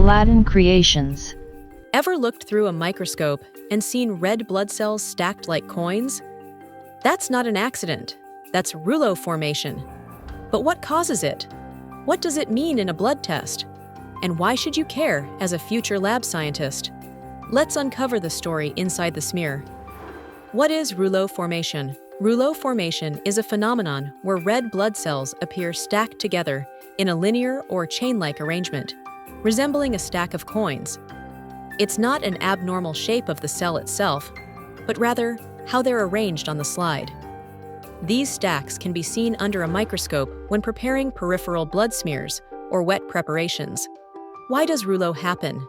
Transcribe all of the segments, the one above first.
Aladdin Creations. Ever looked through a microscope and seen red blood cells stacked like coins? That's not an accident. That's Rouleaux formation. But what causes it? What does it mean in a blood test? And why should you care as a future lab scientist? Let's uncover the story inside the smear. What is Rouleaux formation? Rouleaux formation is a phenomenon where red blood cells appear stacked together in a linear or chain-like arrangement, resembling a stack of coins. It's not an abnormal shape of the cell itself, but rather how they're arranged on the slide. These stacks can be seen under a microscope when preparing peripheral blood smears or wet preparations. Why does Rouleaux happen?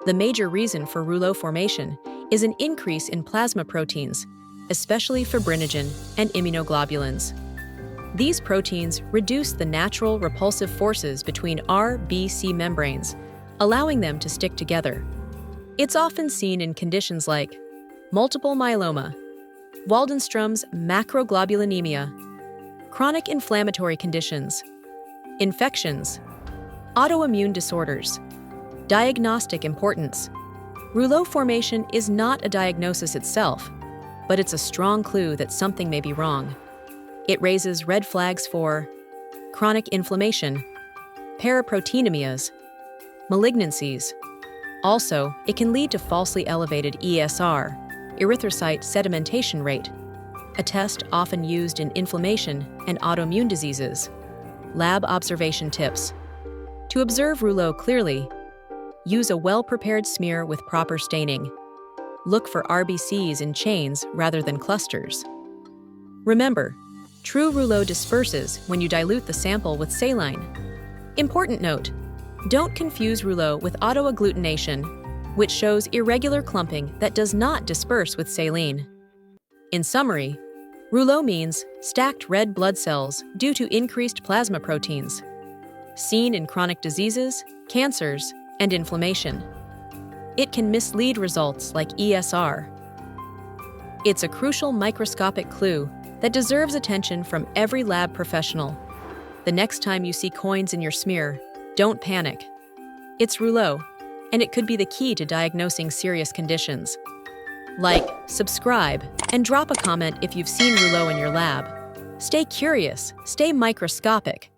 The major reason for Rouleaux formation is an increase in plasma proteins, especially fibrinogen and immunoglobulins. These proteins reduce the natural repulsive forces between RBC membranes, allowing them to stick together. It's often seen in conditions like multiple myeloma, Waldenstrom's macroglobulinemia, chronic inflammatory conditions, infections, autoimmune disorders. Diagnostic importance. Rouleaux formation is not a diagnosis itself, but it's a strong clue that something may be wrong. It raises red flags for chronic inflammation, paraproteinemias, malignancies. Also, it can lead to falsely elevated ESR, erythrocyte sedimentation rate, a test often used in inflammation and autoimmune diseases. Lab observation tips. To observe Rouleaux clearly, use a well-prepared smear with proper staining. Look for RBCs in chains rather than clusters. Remember, true Rouleaux disperses when you dilute the sample with saline. Important note, don't confuse Rouleaux with autoagglutination, which shows irregular clumping that does not disperse with saline. In summary, Rouleaux means stacked red blood cells due to increased plasma proteins, seen in chronic diseases, cancers, and inflammation. It can mislead results like ESR. It's a crucial microscopic clue that deserves attention from every lab professional. The next time you see coins in your smear, don't panic. It's Rouleaux, and it could be the key to diagnosing serious conditions. Like, subscribe, and drop a comment if you've seen Rouleaux in your lab. Stay curious, stay microscopic,